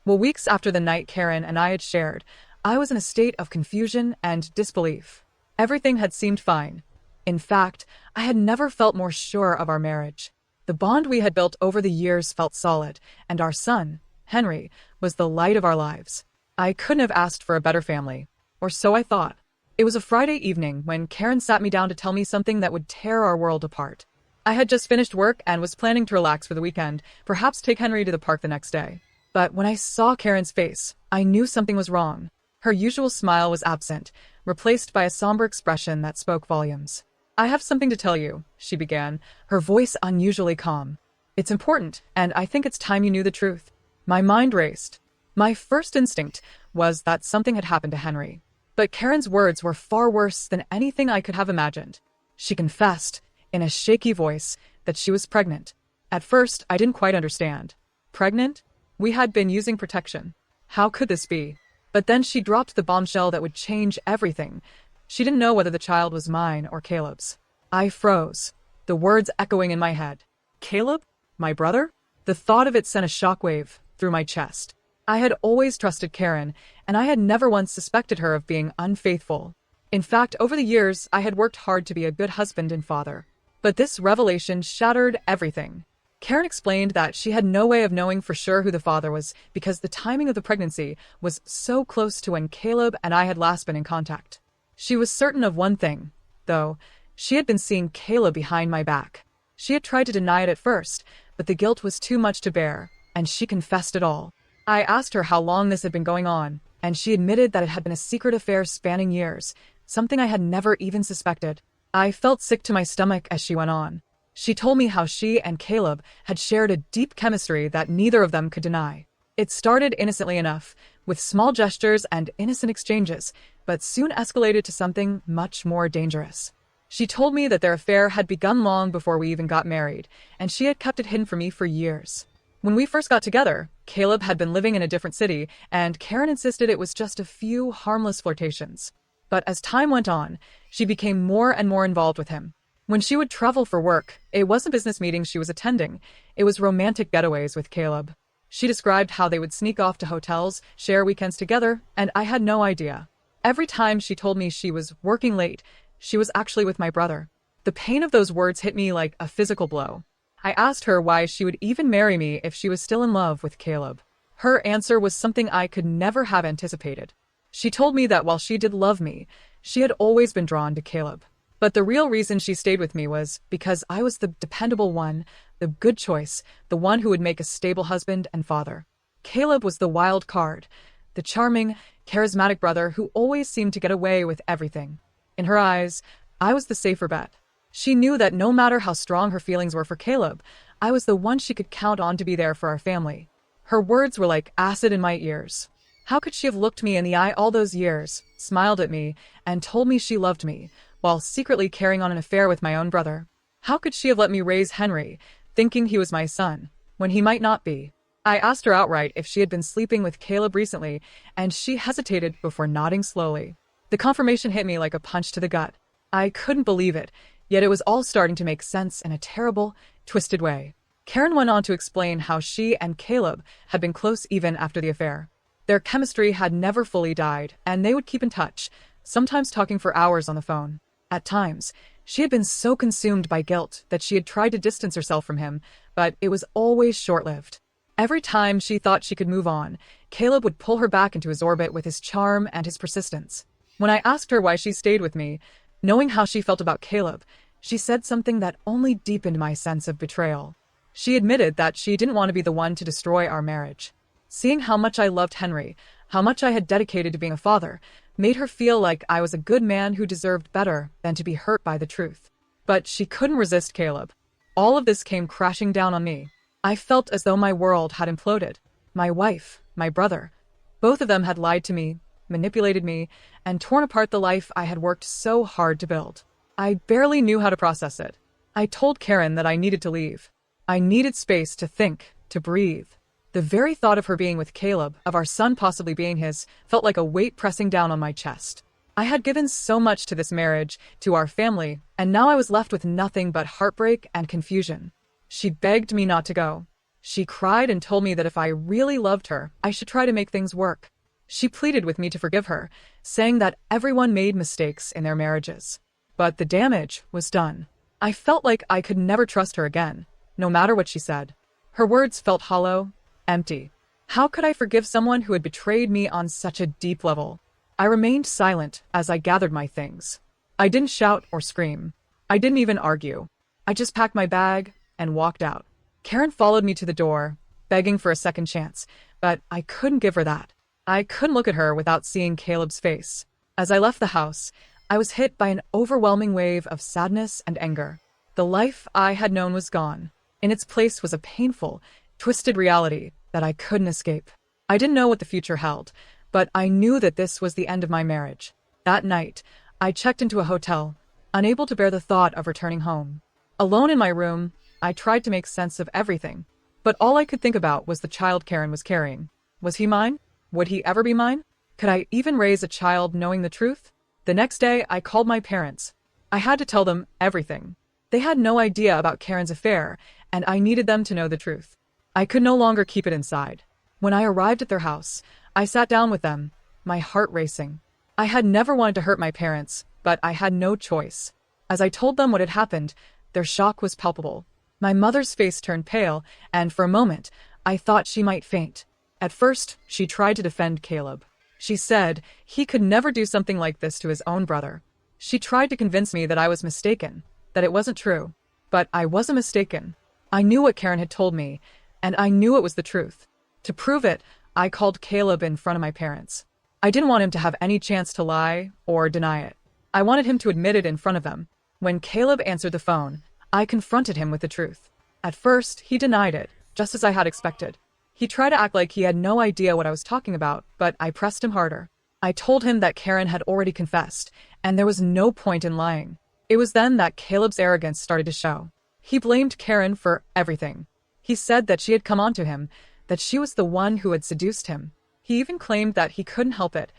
Well, weeks after the night Karen and I had shared, I was in a state of confusion and disbelief. Everything had seemed fine. In fact, I had never felt more sure of our marriage. The bond we had built over the years felt solid, and our son, Henry, was the light of our lives. I couldn't have asked for a better family, or so I thought. It was a Friday evening when Karen sat me down to tell me something that would tear our world apart. I had just finished work and was planning to relax for the weekend, perhaps take Henry to the park the next day. But when I saw Karen's face, I knew something was wrong. Her usual smile was absent, replaced by a somber expression that spoke volumes. "I have something to tell you," she began, her voice unusually calm. "It's important, and I think it's time you knew the truth." My mind raced. My first instinct was that something had happened to Henry. But Karen's words were far worse than anything I could have imagined. She confessed, in a shaky voice, that she was pregnant. At first, I didn't quite understand. Pregnant? We had been using protection. How could this be? But then she dropped the bombshell that would change everything. She didn't know whether the child was mine or Caleb's. I froze, the words echoing in my head. Caleb? My brother? The thought of it sent a shockwave through my chest. I had always trusted Karen, and I had never once suspected her of being unfaithful. In fact, over the years, I had worked hard to be a good husband and father. But this revelation shattered everything. Karen explained that she had no way of knowing for sure who the father was because the timing of the pregnancy was so close to when Caleb and I had last been in contact. She was certain of one thing, though. She had been seeing Caleb behind my back. She had tried to deny it at first, but the guilt was too much to bear, and she confessed it all. I asked her how long this had been going on, and she admitted that it had been a secret affair spanning years, something I had never even suspected. I felt sick to my stomach as she went on. She told me how she and Caleb had shared a deep chemistry that neither of them could deny. It started innocently enough, with small gestures and innocent exchanges, but soon escalated to something much more dangerous. She told me that their affair had begun long before we even got married, and she had kept it hidden from me for years. When we first got together, Caleb had been living in a different city, and Karen insisted it was just a few harmless flirtations. But as time went on, she became more and more involved with him. When she would travel for work, it wasn't business meetings she was attending, it was romantic getaways with Caleb. She described how they would sneak off to hotels, share weekends together, and I had no idea. Every time she told me she was working late, she was actually with my brother. The pain of those words hit me like a physical blow. I asked her why she would even marry me if she was still in love with Caleb. Her answer was something I could never have anticipated. She told me that while she did love me, she had always been drawn to Caleb. But the real reason she stayed with me was because I was the dependable one, the good choice, the one who would make a stable husband and father. Caleb was the wild card, the charming, charismatic brother who always seemed to get away with everything. In her eyes, I was the safer bet. She knew that no matter how strong her feelings were for Caleb, I was the one she could count on to be there for our family. Her words were like acid in my ears. How could she have looked me in the eye all those years, smiled at me, and told me she loved me, while secretly carrying on an affair with my own brother? How could she have let me raise Henry, thinking he was my son, when he might not be? I asked her outright if she had been sleeping with Caleb recently, and she hesitated before nodding slowly. The confirmation hit me like a punch to the gut. I couldn't believe it. Yet it was all starting to make sense in a terrible, twisted way. Karen went on to explain how she and Caleb had been close even after the affair. Their chemistry had never fully died, and they would keep in touch, sometimes talking for hours on the phone. At times, she had been so consumed by guilt that she had tried to distance herself from him, but it was always short-lived. Every time she thought she could move on, Caleb would pull her back into his orbit with his charm and his persistence. When I asked her why she stayed with me, knowing how she felt about Caleb, she said something that only deepened my sense of betrayal. She admitted that she didn't want to be the one to destroy our marriage. Seeing how much I loved Henry, how much I had dedicated to being a father, made her feel like I was a good man who deserved better than to be hurt by the truth. But she couldn't resist Caleb. All of this came crashing down on me. I felt as though my world had imploded. My wife, my brother, both of them had lied to me, manipulated me, and torn apart the life I had worked so hard to build. I barely knew how to process it. I told Karen that I needed to leave. I needed space to think, to breathe. The very thought of her being with Caleb, of our son possibly being his, felt like a weight pressing down on my chest. I had given so much to this marriage, to our family, and now I was left with nothing but heartbreak and confusion. She begged me not to go. She cried and told me that if I really loved her, I should try to make things work. She pleaded with me to forgive her, saying that everyone made mistakes in their marriages. But the damage was done. I felt like I could never trust her again, no matter what she said. Her words felt hollow, empty. How could I forgive someone who had betrayed me on such a deep level? I remained silent as I gathered my things. I didn't shout or scream. I didn't even argue. I just packed my bag and walked out. Karen followed me to the door, begging for a second chance, but I couldn't give her that. I couldn't look at her without seeing Caleb's face. As I left the house, I was hit by an overwhelming wave of sadness and anger. The life I had known was gone. In its place was a painful, twisted reality that I couldn't escape. I didn't know what the future held, but I knew that this was the end of my marriage. That night, I checked into a hotel, unable to bear the thought of returning home. Alone in my room, I tried to make sense of everything, but all I could think about was the child Karen was carrying. Was he mine? Would he ever be mine? Could I even raise a child knowing the truth? The next day, I called my parents. I had to tell them everything. They had no idea about Karen's affair, and I needed them to know the truth. I could no longer keep it inside. When I arrived at their house, I sat down with them, my heart racing. I had never wanted to hurt my parents, but I had no choice. As I told them what had happened, their shock was palpable. My mother's face turned pale, and for a moment, I thought she might faint. At first, she tried to defend Caleb. She said he could never do something like this to his own brother. She tried to convince me that I was mistaken, that it wasn't true. But I wasn't mistaken. I knew what Karen had told me, and I knew it was the truth. To prove it, I called Caleb in front of my parents. I didn't want him to have any chance to lie or deny it. I wanted him to admit it in front of them. When Caleb answered the phone, I confronted him with the truth. At first, he denied it, just as I had expected. He tried to act like he had no idea what I was talking about, but I pressed him harder. I told him that Karen had already confessed, and there was no point in lying. It was then that Caleb's arrogance started to show. He blamed Karen for everything. He said that she had come onto him, that she was the one who had seduced him. He even claimed that he couldn't help it,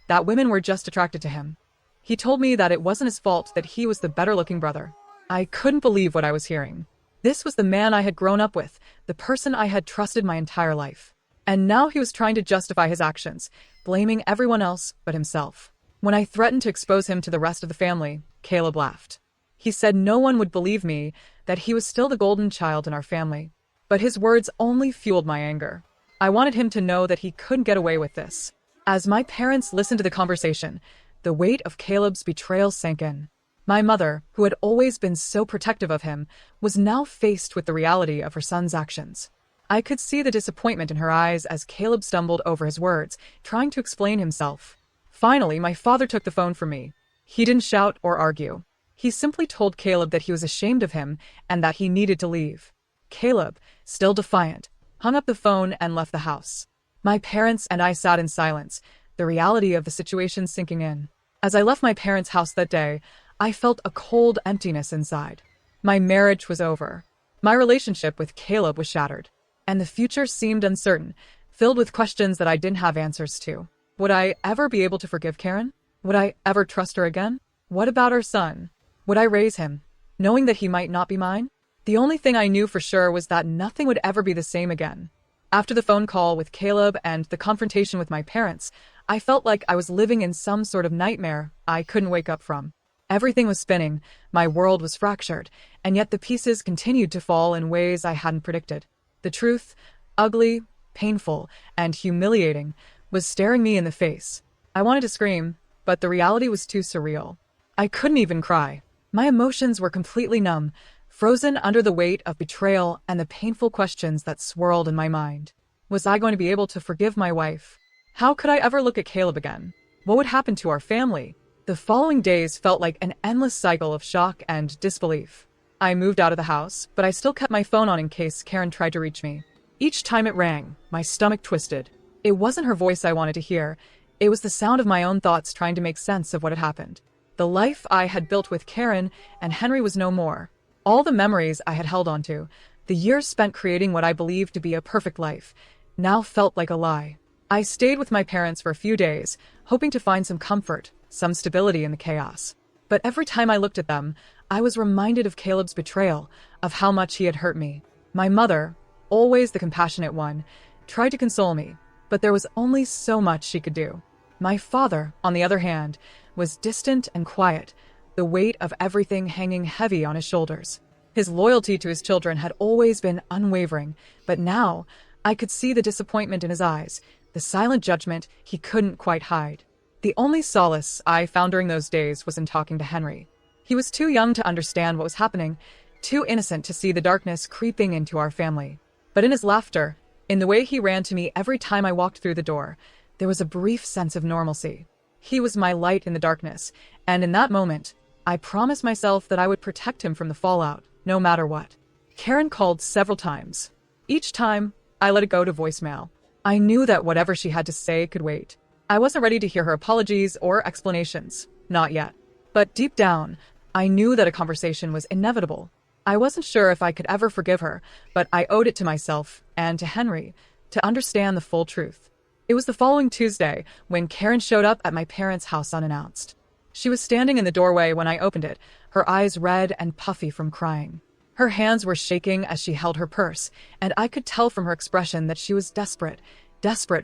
that women were just attracted to him. He told me that it wasn't his fault that he was the better-looking brother. I couldn't believe what I was hearing. This was the man I had grown up with, the person I had trusted my entire life. And now he was trying to justify his actions, blaming everyone else but himself. When I threatened to expose him to the rest of the family, Caleb laughed. He said no one would believe me, that he was still the golden child in our family. But his words only fueled my anger. I wanted him to know that he couldn't get away with this. As my parents listened to the conversation, the weight of Caleb's betrayal sank in. My mother, who had always been so protective of him, was now faced with the reality of her son's actions. I could see the disappointment in her eyes as Caleb stumbled over his words, trying to explain himself. Finally, my father took the phone from me. He didn't shout or argue. He simply told Caleb that he was ashamed of him and that he needed to leave. Caleb, still defiant, hung up the phone and left the house. My parents and I sat in silence, the reality of the situation sinking in. As I left my parents' house that day, I felt a cold emptiness inside. My marriage was over. My relationship with Caleb was shattered, and the future seemed uncertain, filled with questions that I didn't have answers to. Would I ever be able to forgive Karen? Would I ever trust her again? What about our son? Would I raise him, knowing that he might not be mine? The only thing I knew for sure was that nothing would ever be the same again. After the phone call with Caleb and the confrontation with my parents, I felt like I was living in some sort of nightmare I couldn't wake up from. Everything was spinning, my world was fractured, and yet the pieces continued to fall in ways I hadn't predicted. The truth, ugly, painful, and humiliating, was staring me in the face. I wanted to scream, but the reality was too surreal. I couldn't even cry. My emotions were completely numb, frozen under the weight of betrayal and the painful questions that swirled in my mind. Was I going to be able to forgive my wife? How could I ever look at Caleb again? What would happen to our family? The following days felt like an endless cycle of shock and disbelief. I moved out of the house, but I still kept my phone on in case Karen tried to reach me. Each time it rang, my stomach twisted. It wasn't her voice I wanted to hear. It was the sound of my own thoughts trying to make sense of what had happened. The life I had built with Karen and Henry was no more. All the memories I had held onto, the years spent creating what I believed to be a perfect life, now felt like a lie. I stayed with my parents for a few days, hoping to find some comfort, some stability in the chaos. But every time I looked at them, I was reminded of Caleb's betrayal, of how much he had hurt me. My mother, always the compassionate one, tried to console me, but there was only so much she could do. My father, on the other hand, was distant and quiet, the weight of everything hanging heavy on his shoulders. His loyalty to his children had always been unwavering, but now I could see the disappointment in his eyes, the silent judgment he couldn't quite hide. The only solace I found during those days was in talking to Henry. He was too young to understand what was happening, too innocent to see the darkness creeping into our family. But in his laughter, in the way he ran to me every time I walked through the door, there was a brief sense of normalcy. He was my light in the darkness, and in that moment, I promised myself that I would protect him from the fallout, no matter what. Karen called several times. Each time, I let it go to voicemail. I knew that whatever she had to say could wait. I wasn't ready to hear her apologies or explanations, not yet. But deep down, I knew that a conversation was inevitable. I wasn't sure if I could ever forgive her, but I owed it to myself and to Henry to understand the full truth. It was the following Tuesday when Karen showed up at my parents' house unannounced. She was standing in the doorway when I opened it, her eyes red and puffy from crying. Her hands were shaking as she held her purse, and I could tell from her expression that she was desperate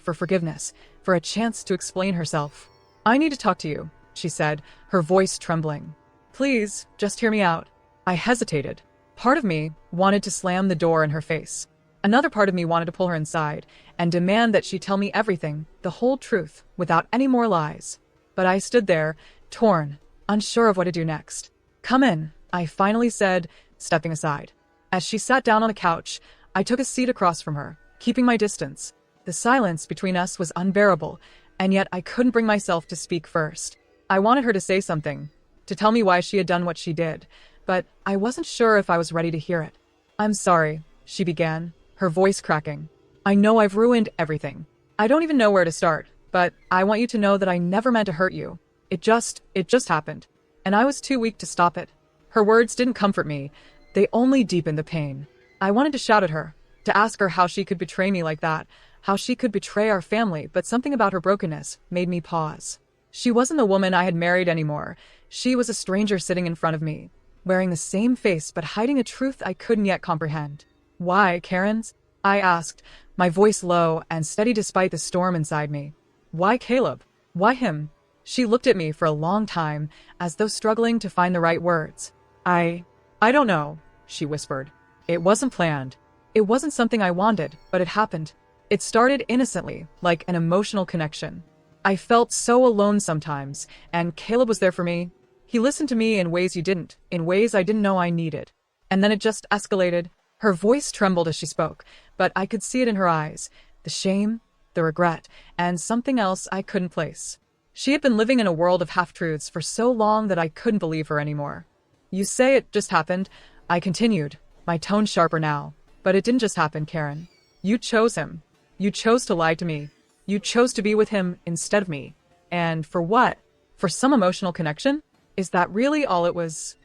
for forgiveness, for a chance to explain herself. "I need to talk to you," she said, her voice trembling. "Please, just hear me out." I hesitated. Part of me wanted to slam the door in her face. Another part of me wanted to pull her inside and demand that she tell me everything, the whole truth, without any more lies. But I stood there, torn, unsure of what to do next. "Come in," I finally said, stepping aside. As she sat down on the couch, I took a seat across from her, keeping my distance. The silence between us was unbearable, and yet I couldn't bring myself to speak first. I wanted her to say something, to tell me why she had done what she did, but I wasn't sure if I was ready to hear it. "I'm sorry," she began, her voice cracking. "I know I've ruined everything. I don't even know where to start, but I want you to know that I never meant to hurt you. It just happened. And I was too weak to stop it." Her words didn't comfort me. They only deepened the pain. I wanted to shout at her, to ask her how she could betray me like that, how she could betray our family, but something about her brokenness made me pause. She wasn't the woman I had married anymore. She was a stranger sitting in front of me, wearing the same face but hiding a truth I couldn't yet comprehend. "Why, Karen's?" I asked, my voice low and steady despite the storm inside me. "Why Caleb? Why him?" She looked at me for a long time, as though struggling to find the right words. I don't know," she whispered. "It wasn't planned. It wasn't something I wanted, but it happened. It started innocently, like an emotional connection. I felt so alone sometimes, and Caleb was there for me. He listened to me in ways you didn't, in ways I didn't know I needed. And then it just escalated." Her voice trembled as she spoke, but I could see it in her eyes, the shame, the regret, and something else I couldn't place. She had been living in a world of half-truths for so long that I couldn't believe her anymore. "You say it just happened," I continued, my tone sharper now. "But it didn't just happen, Karen. You chose him. You chose to lie to me. You chose to be with him instead of me. And for what? For some emotional connection? Is that really all it was?"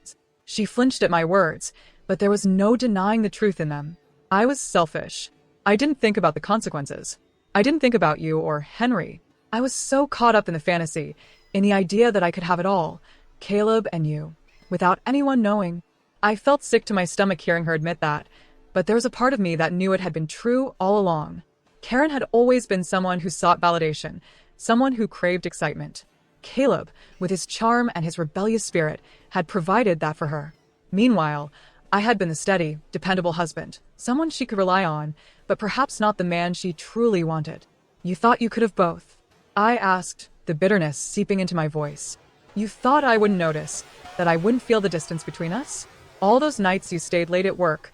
She flinched at my words, but there was no denying the truth in them. I was selfish. I didn't think about the consequences. I didn't think about you or Henry. I was so caught up in the fantasy, in the idea that I could have it all, Caleb and you, without anyone knowing. I felt sick to my stomach hearing her admit that, but there was a part of me that knew it had been true all along. Karen had always been someone who sought validation, someone who craved excitement. Caleb, with his charm and his rebellious spirit, had provided that for her. Meanwhile, I had been the steady, dependable husband, someone she could rely on, but perhaps not the man she truly wanted. "You thought you could have both?" I asked, the bitterness seeping into my voice. "You thought I wouldn't notice, that I wouldn't feel the distance between us? All those nights you stayed late at work,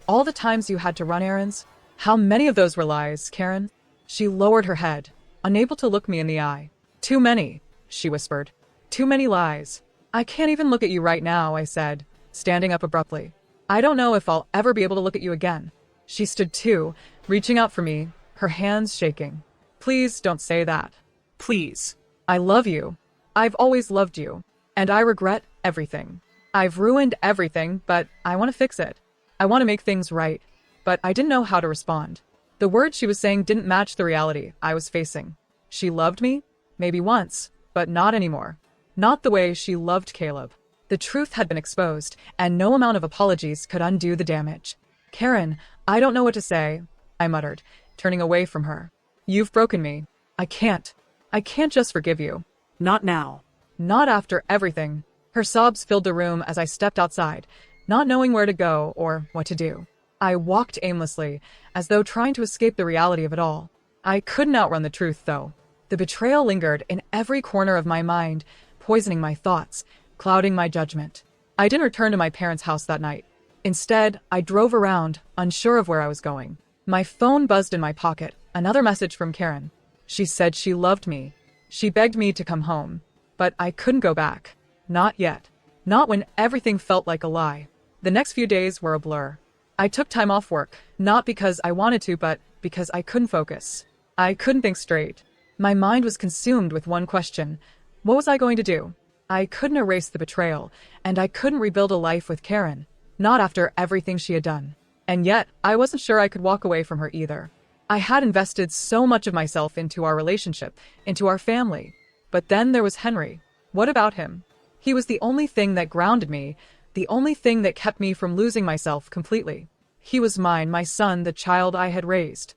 all the times you had to run errands? How many of those were lies, Karen?" She lowered her head, unable to look me in the eye. "Too many," she whispered. "Too many lies." "I can't even look at you right now," I said, standing up abruptly. "I don't know if I'll ever be able to look at you again." She stood too, reaching out for me, her hands shaking. "Please don't say that. Please. I love you. I've always loved you. And I regret everything. I've ruined everything, but I want to fix it. I want to make things right." But I didn't know how to respond. The words she was saying didn't match the reality I was facing. She loved me? Maybe once, but not anymore. Not the way she loved Caleb. The truth had been exposed, and no amount of apologies could undo the damage. Karen, I don't know what to say, I muttered, turning away from her. You've broken me. I can't. I can't just forgive you. Not now. Not after everything. Her sobs filled the room as I stepped outside, not knowing where to go or what to do. I walked aimlessly, as though trying to escape the reality of it all. I couldn't outrun the truth, though. The betrayal lingered in every corner of my mind, poisoning my thoughts, clouding my judgment. I didn't return to my parents' house that night. Instead, I drove around, unsure of where I was going. My phone buzzed in my pocket, another message from Karen. She said she loved me. She begged me to come home. But I couldn't go back. Not yet. Not when everything felt like a lie. The next few days were a blur. I took time off work, not because I wanted to, but because I couldn't focus. I couldn't think straight. My mind was consumed with one question. What was I going to do? I couldn't erase the betrayal, and I couldn't rebuild a life with Karen. Not after everything she had done. And yet, I wasn't sure I could walk away from her either. I had invested so much of myself into our relationship, into our family. But then there was Henry. What about him? He was the only thing that grounded me, the only thing that kept me from losing myself completely. He was mine, my son, the child I had raised.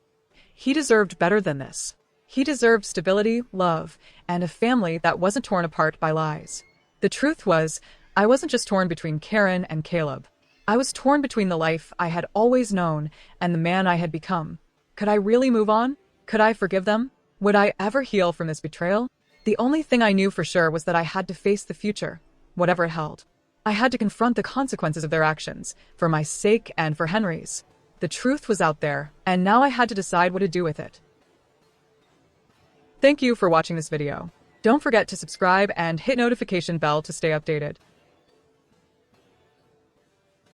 He deserved better than this. He deserved stability, love, and a family that wasn't torn apart by lies. The truth was, I wasn't just torn between Karen and Caleb. I was torn between the life I had always known and the man I had become. Could I really move on? Could I forgive them? Would I ever heal from this betrayal? The only thing I knew for sure was that I had to face the future, whatever it held. I had to confront the consequences of their actions, for my sake and for Henry's. The truth was out there, and now I had to decide what to do with it. Thank you for watching this video. Don't forget to subscribe and hit notification bell to stay updated.